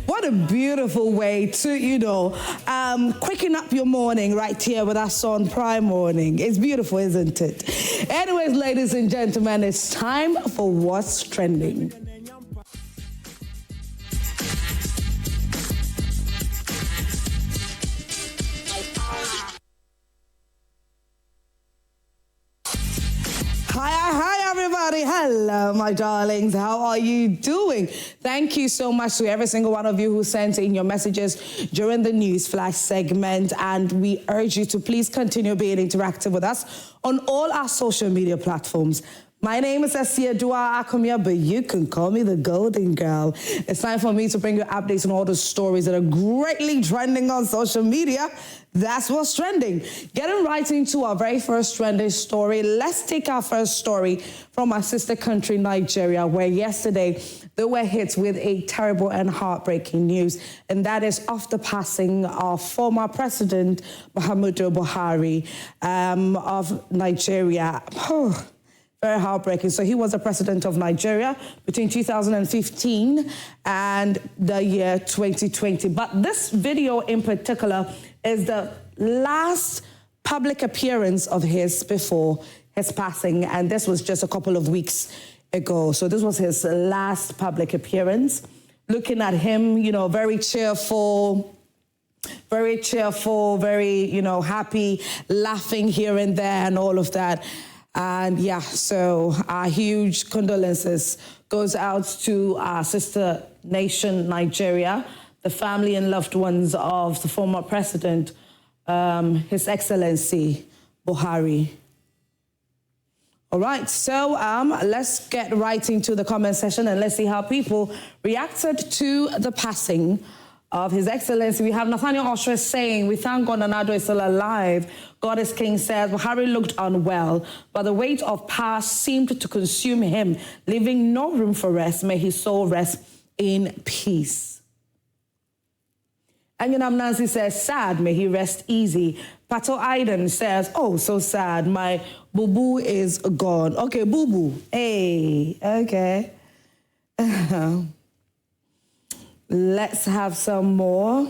What a beautiful way to, quicken up your morning right here with us on Prime Morning. It's beautiful, isn't it? Anyways, ladies and gentlemen, it's time for What's Trending. Hi, everybody. Hello, my darlings. How are you doing? Thank you so much to every single one of you who sent in your messages during the news flash segment. And we urge you to please continue being interactive with us on all our social media platforms. My name is Asia Dua Akomia, but you can call me the Golden Girl. It's time for me to bring you updates on all the stories that are greatly trending on social media. That's what's trending. Getting right into our very first trending story, let's take our first story from our sister country, Nigeria, where yesterday they were hit with a terrible and heartbreaking news, and that is of the passing of former President Muhammadu Buhari of Nigeria. Very heartbreaking. So he was the president of Nigeria between 2015 and the year 2020. But this video in particular is the last public appearance of his before his passing. And this was just a couple of weeks ago. So this was his last public appearance. Looking at him, very cheerful, very, happy, laughing here and there and all of that. And so our huge condolences goes out to our sister nation, Nigeria, the family and loved ones of the former president, His Excellency Buhari. All right, so let's get right into the comment section and let's see how people reacted to the passing of His Excellency. We have Nathaniel Osher saying, "We thank God Nanado is still alive. God is King," says, Buhari looked unwell, but the weight of power seemed to consume him, leaving no room for rest. May his soul rest in peace. And Nancy says, "Sad, may he rest easy." Pato Aiden says, "Oh, so sad. My boo-boo is gone." Okay, boo-boo. Hey, okay. Let's have some more.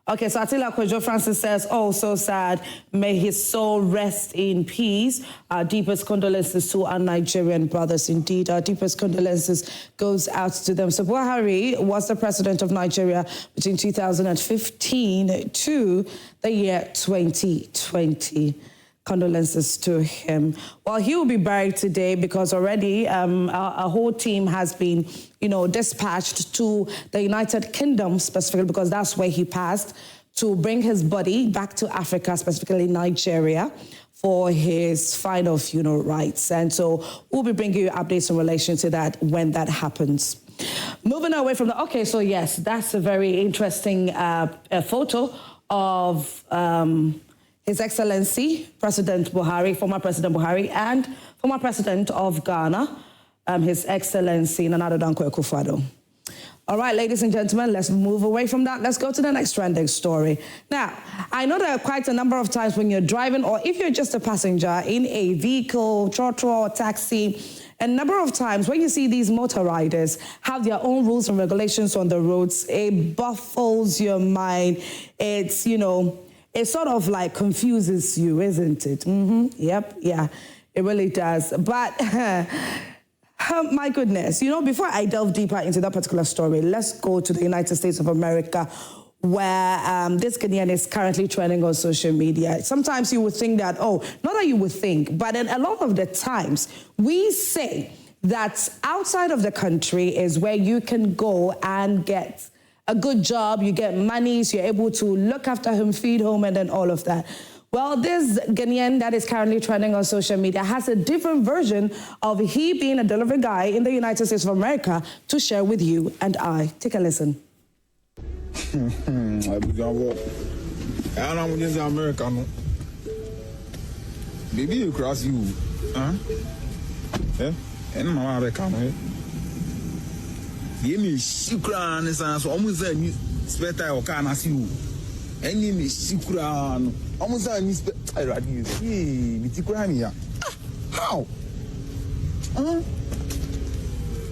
Okay, so Attila Kojo Francis says, "Oh, so sad. May his soul rest in peace. Our deepest condolences to our Nigerian brothers." Indeed, our deepest condolences goes out to them. So Buhari was the president of Nigeria between 2015 to the year 2020. Condolences to him. Well, he will be buried today because already a whole team has been, dispatched to the United Kingdom specifically because that's where he passed, to bring his body back to Africa, specifically Nigeria, for his final funeral rites. And so we'll be bringing you updates in relation to that when that happens. Moving away from okay, so yes, that's a very interesting photo of His Excellency President Buhari, former President Buhari, and former President of Ghana, His Excellency Nana Addo Dankwa Akufo-Addo. All right, ladies and gentlemen, let's move away from that. Let's go to the next trending story. Now, I know there are quite a number of times when you're driving or if you're just a passenger in a vehicle, trotro or taxi, a number of times when you see these motor riders have their own rules and regulations on the roads, it baffles your mind. It's, it sort of like confuses you, isn't it? Yep, yeah, it really does. But my goodness, before I delve deeper into that particular story, let's go to the United States of America, where this Kenyan is currently trending on social media. Sometimes you would think that, not that you would think, but a lot of the times we say that outside of the country is where you can go and get a good job, you get money, so you're able to look after him, feed home, and then all of that. Well, this Kenyan that is currently trending on social media has a different version of he being a delivery guy in the United States of America to share with you and I. Take a listen. Baby, you cross you. Huh? Yeah? And my American. Give me shukran and so almost a new spectre or can I see you. Any me shukran. Almost a new spectre. I read you. Hey, Mitikran here. How? Huh?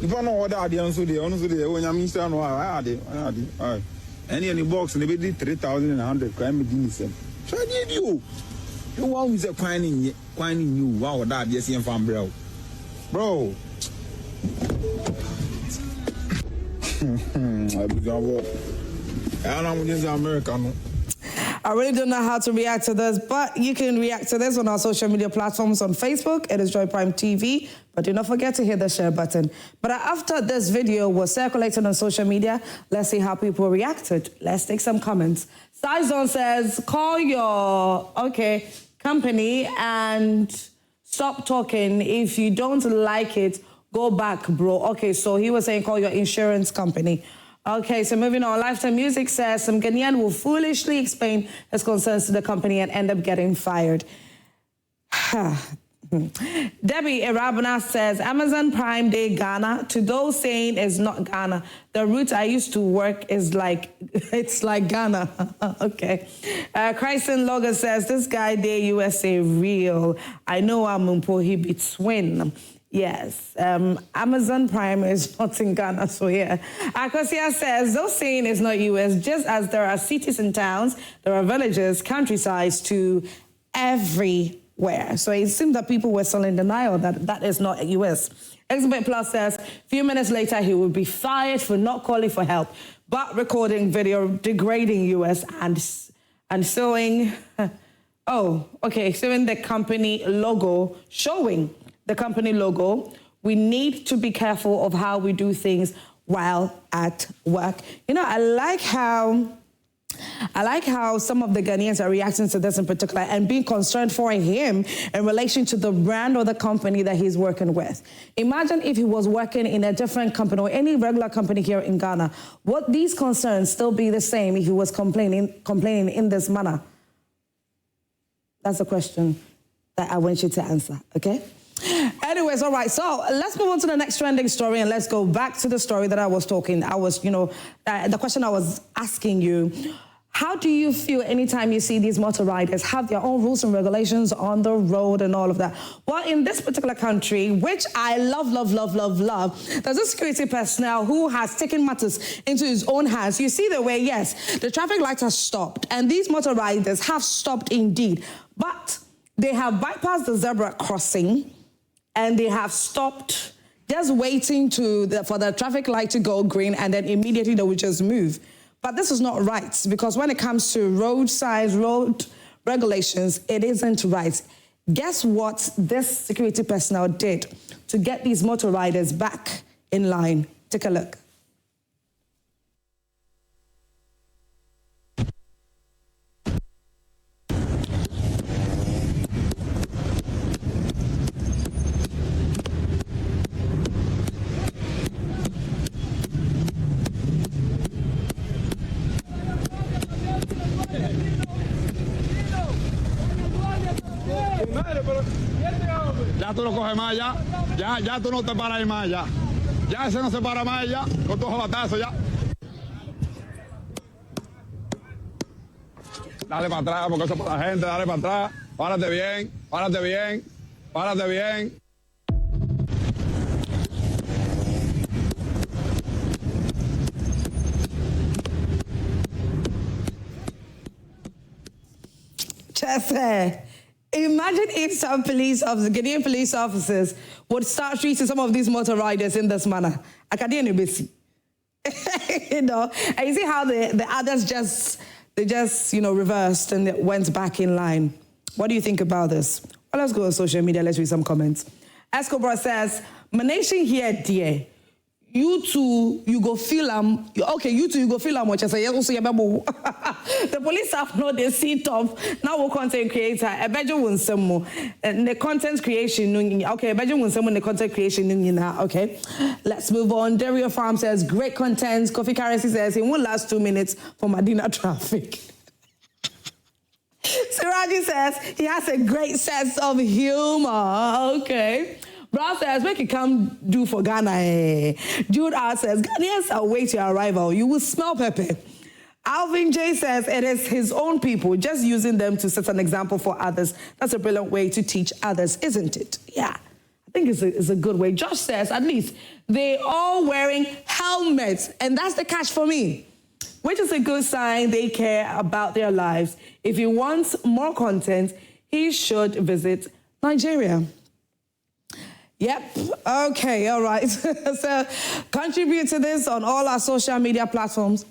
You don't know what that is. So they when I'm in no I had any box and they did 3,100 crime business. So I give you. You want me to quining you. Wow, that yes, in farm bro. Bro. I don't know American. I really don't know how to react to this, but you can react to this on our social media platforms on Facebook. It is Joy Prime TV, but do not forget to hit the share button. But after this video was circulated on social media, let's see how people reacted. Let's take some comments. Sizon says, call your, company and stop talking. If you don't like it, go back, bro. Okay, so he was saying call your insurance company. Okay, so moving on. Lifetime Music says some Kenyan will foolishly explain his concerns to the company and end up getting fired. Debbie Irabana says, Amazon Prime Day Ghana. To those saying it's not Ghana, the route I used to work is it's like Ghana. Okay. Christian Logan says, this guy Day USA real. I know I'm in between. Yes, Amazon Prime is not in Ghana, so yeah. Akosia says, those saying it's not US, just as there are cities and towns, there are villages, countrysides to everywhere. So it seems that people were still in denial that that is not US. Exhibit Plus says, few minutes later, he will be fired for not calling for help, but recording video degrading US and showing, showing the company logo, the company logo. We need to be careful of how we do things while at work. You know, I like how some of the Ghanaians are reacting to this in particular and being concerned for him in relation to the brand or the company that he's working with. Imagine if he was working in a different company or any regular company here in Ghana. Would these concerns still be the same if he was complaining in this manner? That's a question that I want you to answer, okay? Anyways, all right, so let's move on to the next trending story and let's go back to the story that I was talking. The question I was asking you, how do you feel anytime you see these motor riders have their own rules and regulations on the road and all of that? Well, in this particular country, which I love, there's a security personnel who has taken matters into his own hands. You see the way, yes, the traffic lights have stopped and these motor riders have stopped indeed, but they have bypassed the zebra crossing and they have stopped just waiting for the traffic light to go green and then immediately they will just move. But this is not right because when it comes to road signs, road regulations, it isn't right. Guess what this security personnel did to get these motor riders back in line? Take a look. Ya tú no coges más, ya tú no te paras ahí más, ya ese no se para más, ya, con tu jobatazos, ya. Dale para atrás, porque eso es para la gente, dale para atrás, párate bien, párate bien, párate bien. Chese, imagine if some Ghanaian police officers would start treating some of these motor riders in this manner. You know, and you see how the others just reversed and went back in line. What do you think about this? Well, let's go on social media. Let's read some comments. Escobar says, "My nation here, dear. You two, you go feel okay, you two, you go feel much. I say, also, the police have not the seat of now we're content creator. I bet you want some more. The content creation, okay, I bet you want some the content creation, okay. Let's move on. Dario Farm says, great content. Coffee Currency says, it won't last 2 minutes for Medina traffic. Siraji says, he has a great sense of humor, okay. Brad says, make it come do for Ghana. Jude R says, Ghanaians await your arrival. You will smell pepper. Alvin J says, it is his own people, just using them to set an example for others. That's a brilliant way to teach others, isn't it? Yeah, I think it's a good way. Josh says, at least, they all wearing helmets. And that's the catch for me, which is a good sign they care about their lives. If he wants more content, he should visit Nigeria. Yep. Okay. All right. So contribute to this on all our social media platforms.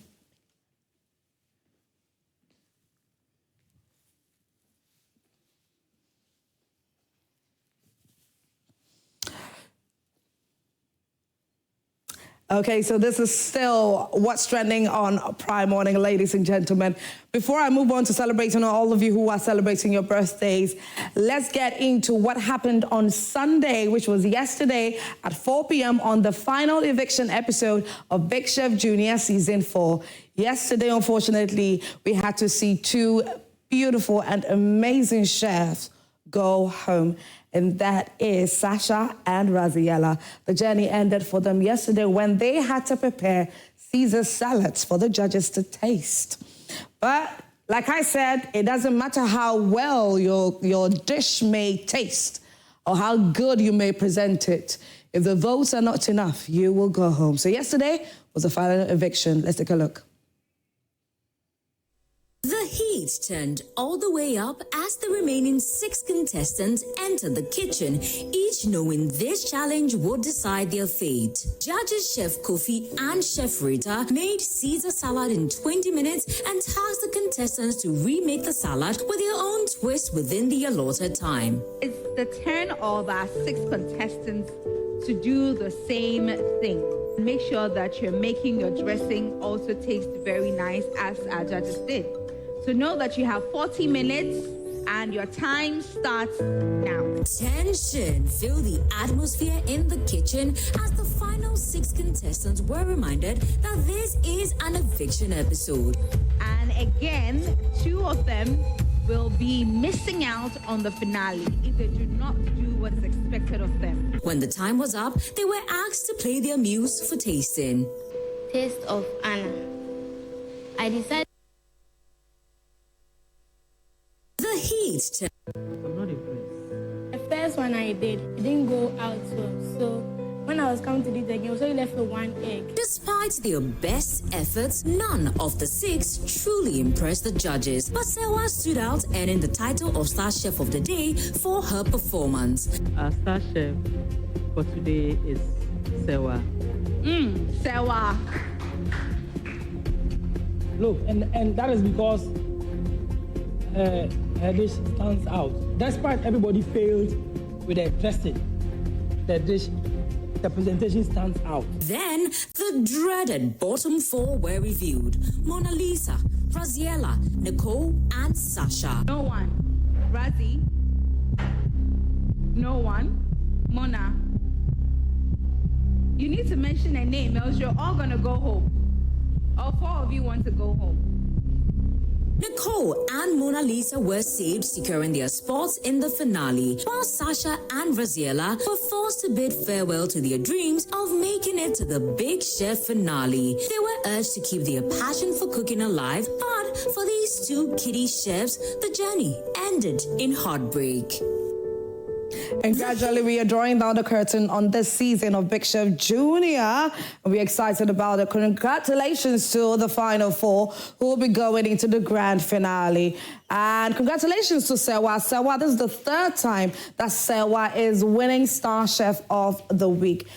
Okay, so this is still what's trending on Prime Morning, ladies and gentlemen. Before I move on to celebrating all of you who are celebrating your birthdays, let's get into what happened on Sunday, which was yesterday at 4 p.m. on the final eviction episode of Big Chef Junior Season 4. Yesterday, unfortunately, we had to see two beautiful and amazing chefs go home, and that is Sasha and Raziella. The journey ended for them yesterday when they had to prepare Caesar salads for the judges to taste. But like I said, it doesn't matter how well your dish may taste or how good you may present it. If the votes are not enough, you will go home. So yesterday was the final eviction. Let's take a look. The heat turned all the way up as the remaining 6 contestants entered the kitchen, each knowing this challenge would decide their fate. Judges Chef Kofi and Chef Rita made Caesar salad in 20 minutes and tasked the contestants to remake the salad with their own twist within the allotted time. It's the turn of our 6 contestants to do the same thing. Make sure that you're making your dressing also taste very nice, as our judges did. So know that you have 40 minutes and your time starts now. Tension filled the atmosphere in the kitchen as the final 6 contestants were reminded that this is an eviction episode. And again, 2 of them will be missing out on the finale if they do not do what is expected of them. When the time was up, they were asked to play their meals for tasting. Taste of Anna. I decided. The heat. I'm not impressed. The first one I did, it didn't go out well. So when I was coming to do it again, I was only left with 1 egg. Despite their best efforts, none of the 6 truly impressed the judges. But Sewa stood out, earning the title of Star Chef of the Day for her performance. Our star chef for today is Sewa. Sewa. Look, and that is because her dish stands out. Despite everybody failed with their dressing, the presentation stands out. Then the dreaded bottom 4 were revealed: Mona Lisa, Raziella, Nicole, and Sasha. No one. Razi. No one. Mona. You need to mention a name, else you're all gonna go home. All 4 of you want to go home. Nicole and Mona Lisa were saved, securing their spots in the finale, while Sasha and Raziella were forced to bid farewell to their dreams of making it to the Big Chef finale. They were urged to keep their passion for cooking alive, but for these 2 kiddie chefs, the journey ended in heartbreak. And gradually we are drawing down the curtain on this season of Big Chef Junior. We're excited about it. Congratulations to the final 4 who will be going into the grand finale. And congratulations to Sewa. Sewa, this is the 3rd time that Sewa is winning Star Chef of the Week.